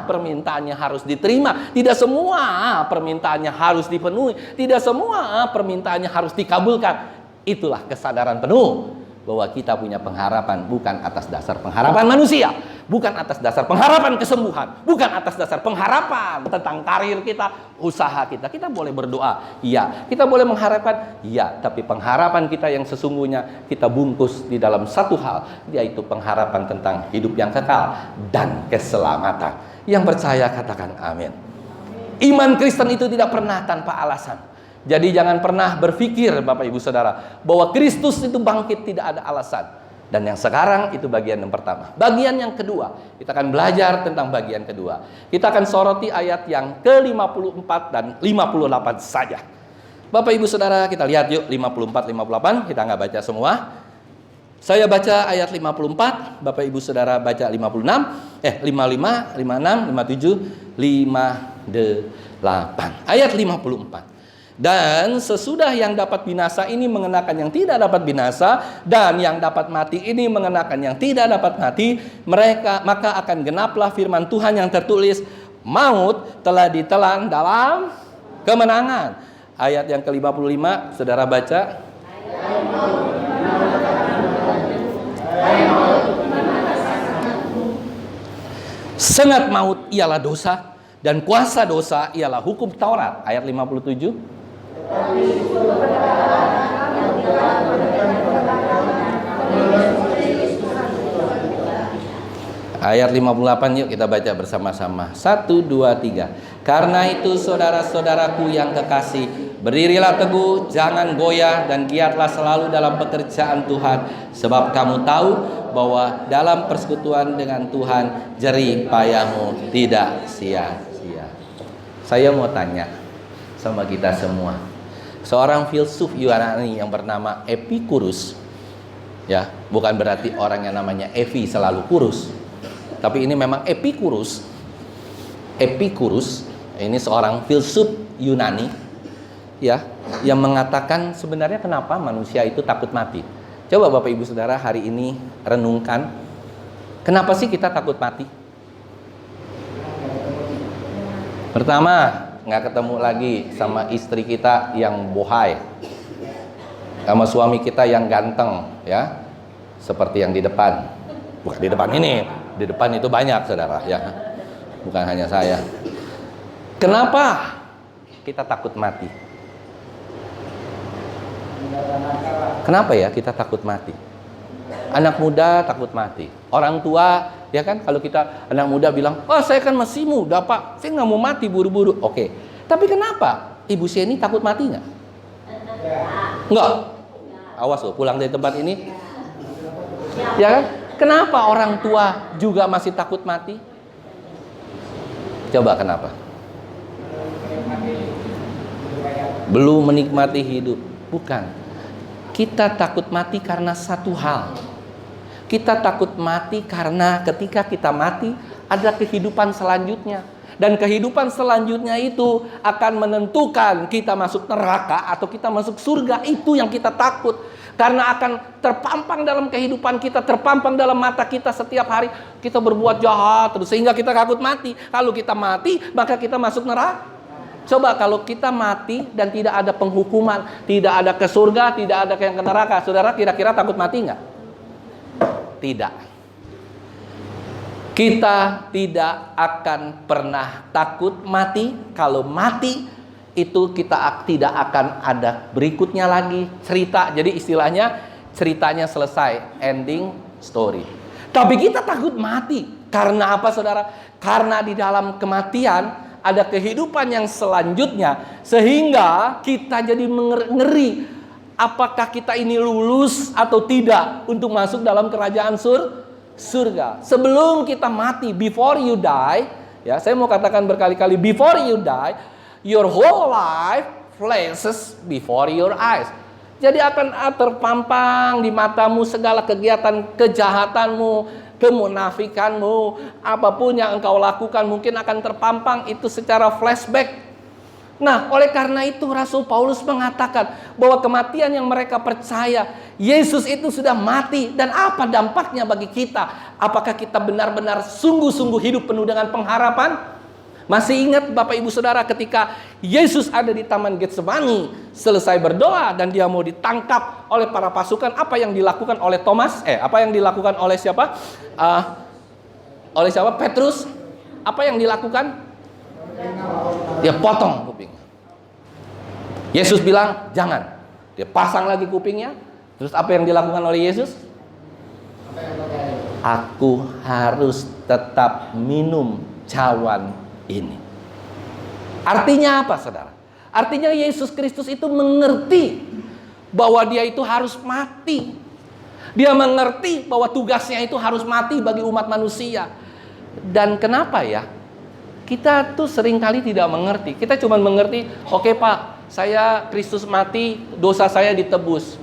permintaannya harus diterima, tidak semua permintaannya harus dipenuhi, tidak semua permintaannya harus dikabulkan. Itulah kesadaran penuh bahwa kita punya pengharapan bukan atas dasar pengharapan manusia, bukan atas dasar pengharapan kesembuhan, bukan atas dasar pengharapan tentang karir kita, usaha kita. Kita boleh berdoa, iya. Kita boleh mengharapkan, iya. Tapi pengharapan kita yang sesungguhnya kita bungkus di dalam satu hal, yaitu pengharapan tentang hidup yang kekal dan keselamatan. Yang percaya katakan amin. Iman Kristen itu tidak pernah tanpa alasan. Jadi jangan pernah berpikir Bapak Ibu Saudara bahwa Kristus itu bangkit tidak ada alasan. Dan yang sekarang itu bagian yang pertama. Bagian yang kedua, kita akan belajar tentang bagian kedua. Kita akan soroti ayat yang ke-54 dan 58 saja. Bapak Ibu Saudara, kita lihat yuk 54-58, kita nggak baca semua. Saya baca ayat 54, Bapak Ibu Saudara baca 55, 55, 56, 57, 58. Ayat 54. Dan sesudah yang dapat binasa ini mengenakan yang tidak dapat binasa, dan yang dapat mati ini mengenakan yang tidak dapat mati, maka akan genaplah firman Tuhan yang tertulis, maut telah ditelan dalam kemenangan. Ayat yang ke-55, saudara baca. Sengat maut ialah dosa, dan kuasa dosa ialah hukum Taurat. Ayat 57. Ayat 58 yuk kita baca bersama-sama. 1, 2, 3. Karena itu saudara-saudaraku yang kekasih, berdirilah teguh, jangan goyah, dan giatlah selalu dalam pekerjaan Tuhan. Sebab kamu tahu bahwa dalam persekutuan dengan Tuhan, jerih payahmu tidak sia-sia. Saya mau tanya sama kita semua. Seorang filsuf Yunani yang bernama Epikurus, ya, bukan berarti orang yang namanya Evi selalu kurus, tapi ini memang Epikurus. Epikurus ini seorang filsuf Yunani, ya, yang mengatakan sebenarnya kenapa manusia itu takut mati. Coba Bapak Ibu Saudara hari ini renungkan, kenapa sih kita takut mati? Pertama, nggak ketemu lagi sama istri kita yang bohai, sama suami kita yang ganteng, ya, seperti yang di depan. Bukan di depan ini, di depan itu banyak saudara, ya, bukan hanya saya. Kenapa kita takut mati? Kenapa ya kita takut mati? Anak muda takut mati, orang tua, ya kan, kalau kita anak muda bilang, oh saya kan masih muda Pak, saya nggak mau mati buru-buru. Oke, tapi kenapa Ibu Sheni takut mati nggak? Nggak. Awas loh, pulang dari tempat ini, ya kan? Kenapa orang tua juga masih takut mati? Coba kenapa? Belum menikmati hidup. Bukan. Kita takut mati karena satu hal. Kita takut mati karena ketika kita mati ada kehidupan selanjutnya. Dan kehidupan selanjutnya itu akan menentukan kita masuk neraka atau kita masuk surga. Itu yang kita takut. Karena akan terpampang dalam kehidupan kita, terpampang dalam mata kita setiap hari. Kita berbuat jahat terus sehingga kita takut mati. Kalau kita mati, maka kita masuk neraka. Coba kalau kita mati dan tidak ada penghukuman, tidak ada ke surga, tidak ada yang ke neraka, saudara kira-kira takut mati nggak? Tidak. Kita tidak akan pernah takut mati. Kalau mati itu kita tidak akan ada berikutnya lagi cerita. Jadi istilahnya ceritanya selesai, ending story. Tapi kita takut mati. Karena apa saudara? Karena di dalam kematian ada kehidupan yang selanjutnya. Sehingga kita jadi ngeri. Apakah kita ini lulus atau tidak untuk masuk dalam kerajaan surga. Sebelum kita mati, before you die, ya, saya mau katakan berkali-kali, before you die, your whole life flashes before your eyes. Jadi akan terpampang di matamu segala kegiatan kejahatanmu, kemunafikanmu, apapun yang engkau lakukan mungkin akan terpampang itu secara flashback. Nah, oleh karena itu Rasul Paulus mengatakan bahwa kematian yang mereka percaya, Yesus itu sudah mati, dan apa dampaknya bagi kita? Apakah kita benar-benar sungguh-sungguh hidup penuh dengan pengharapan? Masih ingat Bapak Ibu Saudara ketika Yesus ada di Taman Getsemani, selesai berdoa dan dia mau ditangkap oleh para pasukan, apa yang dilakukan oleh Thomas? Apa yang dilakukan oleh siapa? Oleh siapa? Petrus. Apa yang dilakukan? Dia potong kuping. Yesus bilang jangan. Dia pasang lagi kupingnya. Terus apa yang dilakukan oleh Yesus? Aku harus tetap minum cawan ini. Artinya apa saudara? Artinya Yesus Kristus itu mengerti bahwa dia itu harus mati. Dia mengerti bahwa tugasnya itu harus mati bagi umat manusia. Dan kenapa ya? Kita tuh seringkali tidak mengerti. Kita cuma mengerti, oke Pak, saya Kristus mati, dosa saya ditebus.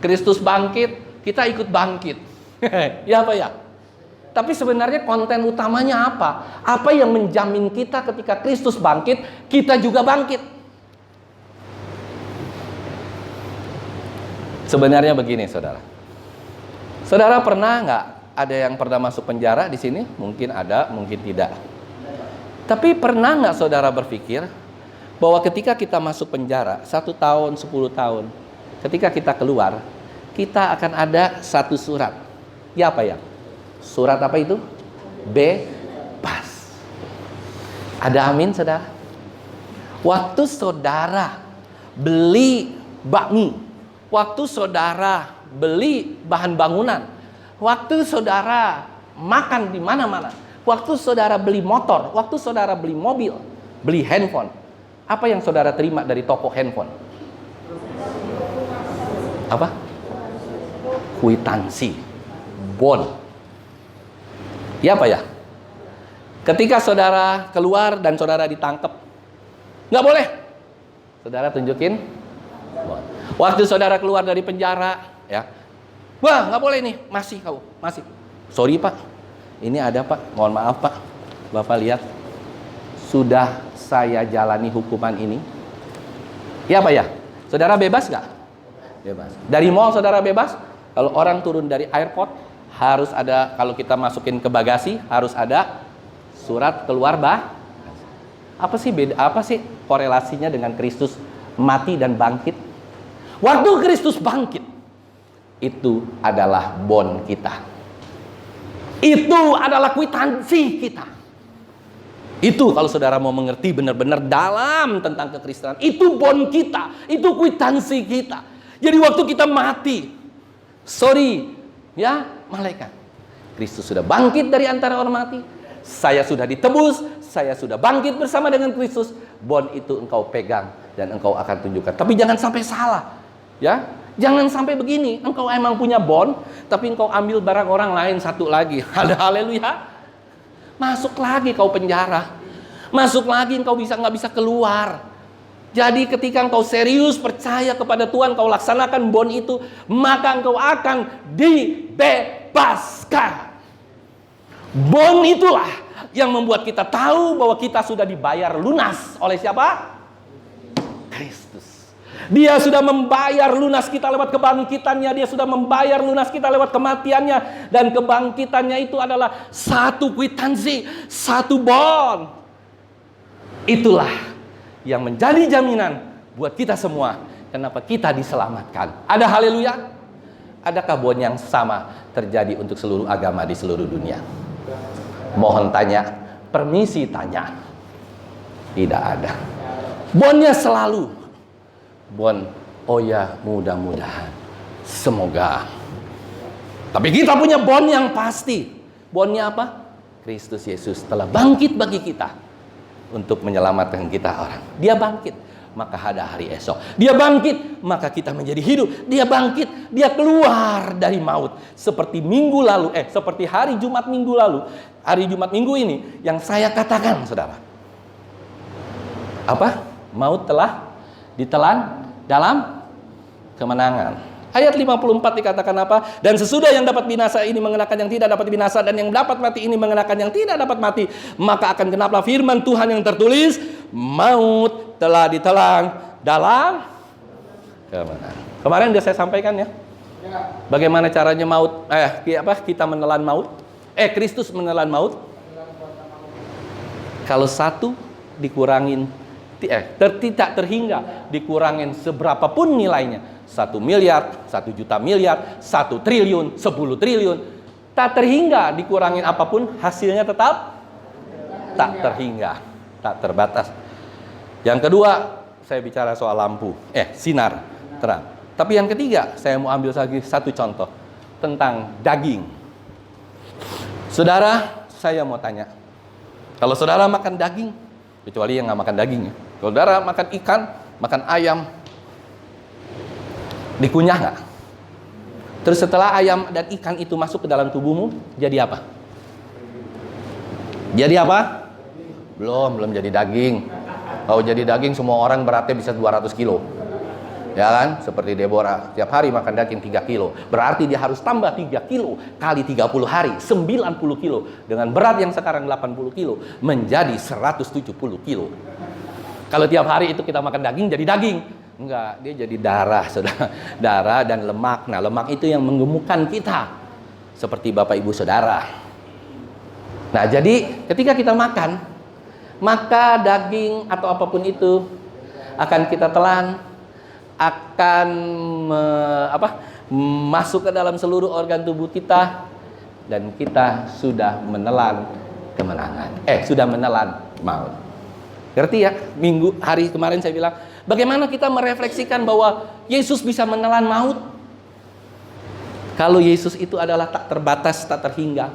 Kristus bangkit, kita ikut bangkit. Ya apa ya? Tapi sebenarnya konten utamanya apa? Apa yang menjamin kita ketika Kristus bangkit, kita juga bangkit? Sebenarnya begini saudara. Saudara pernah nggak ada yang pernah masuk penjara di sini? Mungkin ada, mungkin tidak. Tapi pernah nggak saudara berpikir bahwa ketika kita masuk penjara 1 tahun, 10 tahun, ketika kita keluar, kita akan ada satu surat. Ya apa ya? Surat apa itu? Bebas. Ada amin, saudara? Waktu saudara beli bakmi, waktu saudara beli bahan bangunan, waktu saudara makan di mana-mana, waktu saudara beli motor, waktu saudara beli mobil, beli handphone, apa yang saudara terima dari toko handphone? Apa? Kwitansi, bon. Ya apa ya? Ketika saudara keluar dan saudara ditangkap, nggak boleh saudara tunjukin bon. Waktu saudara keluar dari penjara, ya, wah nggak boleh nih, masih kau, masih. Sorry pak, ini ada pak, mohon maaf pak, bapak lihat, sudah saya jalani hukuman ini. Ya pak ya, saudara bebas nggak? Bebas. Dari mall saudara bebas. Kalau orang turun dari airport harus ada, kalau kita masukin ke bagasi harus ada surat keluar bah. Apa sih beda? Apa sih korelasinya dengan Kristus mati dan bangkit? Waktu Kristus bangkit, itu adalah bon kita. Itu adalah kwitansi kita. Itu kalau saudara mau mengerti benar-benar dalam tentang kekristenan, itu bon kita, itu kwitansi kita. Jadi waktu kita mati, sorry, ya malaikat, Kristus sudah bangkit dari antara orang mati. Saya sudah ditebus, saya sudah bangkit bersama dengan Kristus. Bon itu engkau pegang dan engkau akan tunjukkan. Tapi jangan sampai salah, ya. Jangan sampai begini, engkau emang punya bon, tapi engkau ambil barang orang lain satu lagi. Haleluya. Masuk lagi kau penjara. Masuk lagi engkau nggak bisa keluar. Jadi ketika engkau serius percaya kepada Tuhan, kau laksanakan bon itu, maka engkau akan dibebaskan. Bon itulah yang membuat kita tahu bahwa kita sudah dibayar lunas oleh siapa? Kristus. Dia sudah membayar lunas kita lewat kebangkitannya. Dia sudah membayar lunas kita lewat kematiannya. Dan kebangkitannya itu adalah satu kwitansi, satu bon. Itulah yang menjadi jaminan buat kita semua. Kenapa kita diselamatkan? Ada haleluya? Adakah bon yang sama terjadi untuk seluruh agama di seluruh dunia? Mohon tanya, permisi tanya. Tidak ada. Bonnya selalu bon, oh ya mudah-mudahan, semoga. Tapi kita punya bon yang pasti. Bonnya apa? Kristus Yesus telah bangkit bagi kita untuk menyelamatkan kita orang. Dia bangkit, maka ada hari esok. Dia bangkit, maka kita menjadi hidup. Dia bangkit, dia keluar dari maut. Seperti minggu lalu, seperti hari Jumat minggu lalu. Hari Jumat minggu ini yang saya katakan, saudara. Apa? Maut telah ditelan dalam kemenangan. Ayat 54 dikatakan apa? Dan sesudah yang dapat binasa ini mengenakan yang tidak dapat binasa, dan yang dapat mati ini mengenakan yang tidak dapat mati, maka akan genaplah firman Tuhan yang tertulis, maut telah ditelan dalam kemenangan. Kemarin sudah saya sampaikan ya. Bagaimana caranya maut kita menelan maut? Kristus menelan maut. Kalau satu dikurangin tidak terhingga, dikurangin seberapapun nilainya, 1 miliar, 1 juta miliar, 1 triliun, 10 triliun, tak terhingga, dikurangin apapun, hasilnya tetap tak terhingga, tak terbatas. Yang kedua, saya bicara soal lampu, sinar, terang. Tapi yang ketiga, saya mau ambil lagi satu contoh tentang daging. Saudara, saya mau tanya, kalau saudara makan daging, kecuali yang nggak makan daging ya, kalau saudara makan ikan, makan ayam, dikunyah nggak? Terus setelah ayam dan ikan itu masuk ke dalam tubuhmu, jadi apa? Jadi apa? Belum jadi daging. Kalau jadi daging, semua orang beratnya bisa 200 kilo. Ya kan? Seperti Deborah, tiap hari makan daging 3 kilo. Berarti dia harus tambah 3 kilo kali 30 hari, 90 kilo. Dengan berat yang sekarang 80 kilo, menjadi 170 kilo. Kalau tiap hari itu kita makan daging, jadi daging. Enggak, dia jadi darah, saudara. Darah dan lemak. Nah, lemak itu yang menggemukkan kita. Seperti Bapak Ibu Saudara. Nah, jadi ketika kita makan, maka daging atau apapun itu akan kita telan, akan masuk ke dalam seluruh organ tubuh kita, dan kita sudah menelan kemenangan. Sudah menelan maut. Ngerti ya? Hari kemarin saya bilang, bagaimana kita merefleksikan bahwa Yesus bisa menelan maut? Kalau Yesus itu adalah tak terbatas, tak terhingga.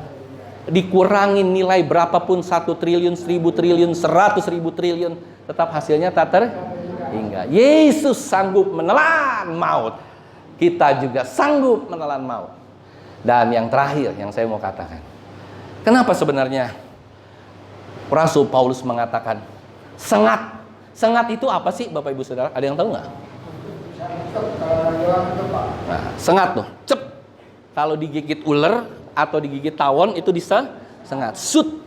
Dikurangin nilai berapapun, 1 triliun, 1000 triliun, 100.000 triliun, tetap hasilnya tak terhingga. Yesus sanggup menelan maut. Kita juga sanggup menelan maut. Dan yang terakhir yang saya mau katakan, kenapa sebenarnya Rasul Paulus mengatakan sengat? Sengat itu apa sih Bapak Ibu Saudara? Ada yang tahu nggak? Nah, sengat tuh, cep. Kalau digigit ular atau digigit tawon itu sengat. Sut.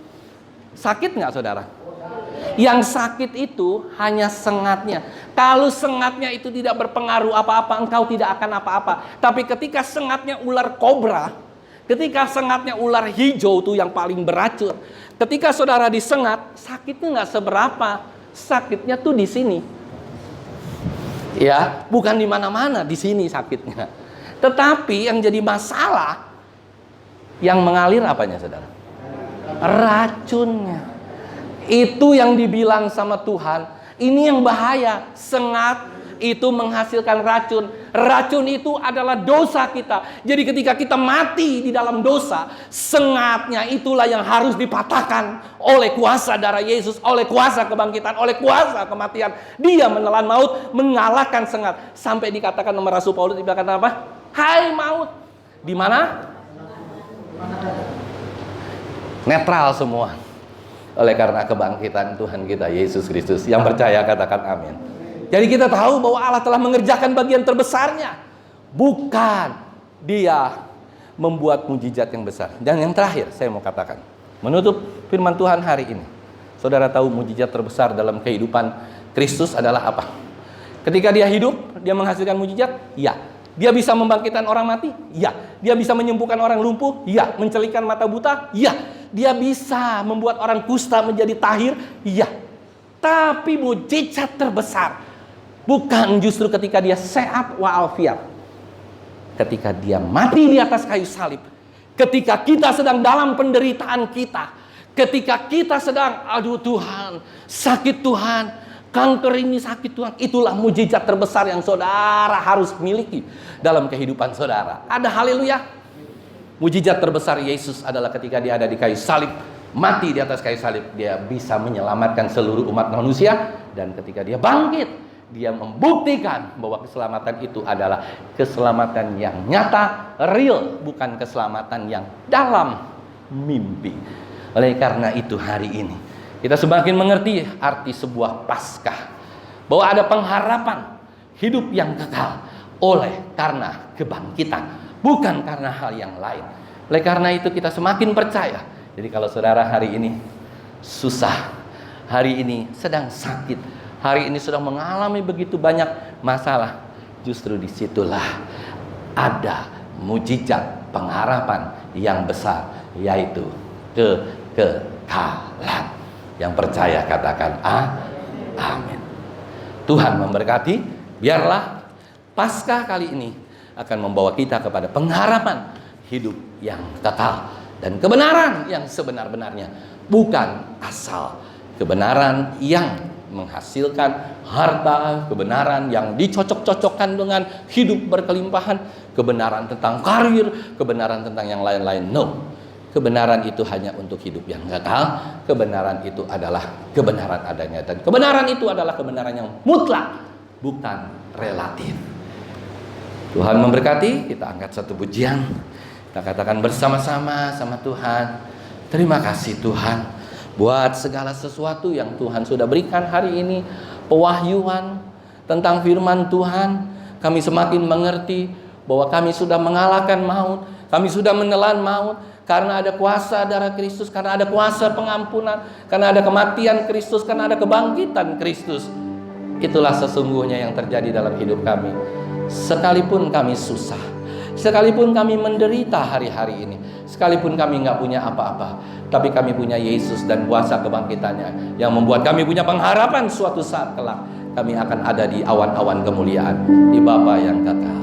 Sakit nggak saudara? Yang sakit itu hanya sengatnya. Kalau sengatnya itu tidak berpengaruh apa-apa, engkau tidak akan apa-apa. Tapi ketika sengatnya ular kobra, ketika sengatnya ular hijau tuh yang paling beracun, ketika saudara disengat, sakitnya nggak seberapa. Sakitnya tuh di sini. Ya, bukan di mana-mana, di sini sakitnya. Tetapi yang jadi masalah, yang mengalir apanya saudara? Racunnya. Itu yang dibilang sama Tuhan, ini yang bahaya. Sengat itu menghasilkan racun. Racun itu adalah dosa kita. Jadi ketika kita mati di dalam dosa, sengatnya itulah yang harus dipatahkan oleh kuasa darah Yesus, oleh kuasa kebangkitan, oleh kuasa kematian. Dia menelan maut, mengalahkan sengat. Sampai dikatakan sama Rasul Paulus, dikatakan apa? Hai maut, di mana? Netral semua. Oleh karena kebangkitan Tuhan kita Yesus Kristus. Yang percaya katakan amin. Jadi kita tahu bahwa Allah telah mengerjakan bagian terbesarnya. Bukan Dia membuat mujizat yang besar. Dan yang terakhir saya mau katakan, menutup firman Tuhan hari ini. Saudara tahu mujizat terbesar dalam kehidupan Kristus adalah apa? Ketika Dia hidup, Dia menghasilkan mujizat? Ya. Dia bisa membangkitkan orang mati? Ya. Dia bisa menyembuhkan orang lumpuh? Ya. Mencelikan mata buta? Ya. Dia bisa membuat orang kusta menjadi tahir? Ya. Tapi mujizat terbesar bukan justru ketika Dia sehat walafiat. Ketika Dia mati di atas kayu salib. Ketika kita sedang dalam penderitaan kita. Ketika kita sedang, aduh Tuhan, sakit Tuhan, kanker ini sakit Tuhan. Itulah mujizat terbesar yang saudara harus miliki dalam kehidupan saudara. Ada haleluya. Mujizat terbesar Yesus adalah ketika Dia ada di kayu salib, mati di atas kayu salib, Dia bisa menyelamatkan seluruh umat manusia. Dan ketika Dia bangkit, Dia membuktikan bahwa keselamatan itu adalah keselamatan yang nyata, real, bukan keselamatan yang dalam mimpi. Oleh karena itu hari ini kita semakin mengerti arti sebuah Paskah, bahwa ada pengharapan hidup yang kekal oleh karena kebangkitan, bukan karena hal yang lain. Oleh karena itu kita semakin percaya. Jadi kalau saudara hari ini susah, hari ini sedang sakit, hari ini sedang mengalami begitu banyak masalah, justru disitulah ada mujizat pengharapan yang besar, yaitu kekekalan. Yang percaya katakan amin. Tuhan memberkati. Biarlah Paskah kali ini akan membawa kita kepada pengharapan hidup yang kekal dan kebenaran yang sebenar-benarnya, bukan asal kebenaran yang menghasilkan harta, kebenaran yang dicocok-cocokkan dengan hidup berkelimpahan, kebenaran tentang karir, kebenaran tentang yang lain-lain. No. Kebenaran itu hanya untuk hidup yang kekal. Kebenaran itu adalah kebenaran adanya, dan kebenaran itu adalah kebenaran yang mutlak, bukan relatif. Tuhan memberkati. Kita angkat satu pujian, kita katakan bersama-sama sama Tuhan, terima kasih Tuhan buat segala sesuatu yang Tuhan sudah berikan hari ini. Pewahyuan tentang firman Tuhan, kami semakin mengerti bahwa kami sudah mengalahkan maut, kami sudah menelan maut, karena ada kuasa darah Kristus, karena ada kuasa pengampunan, karena ada kematian Kristus, karena ada kebangkitan Kristus. Itulah sesungguhnya yang terjadi dalam hidup kami. Sekalipun kami susah, sekalipun kami menderita hari-hari ini, sekalipun kami nggak punya apa-apa, tapi kami punya Yesus dan kuasa kebangkitannya yang membuat kami punya pengharapan suatu saat kelak kami akan ada di awan-awan kemuliaan di Bapa yang kekal.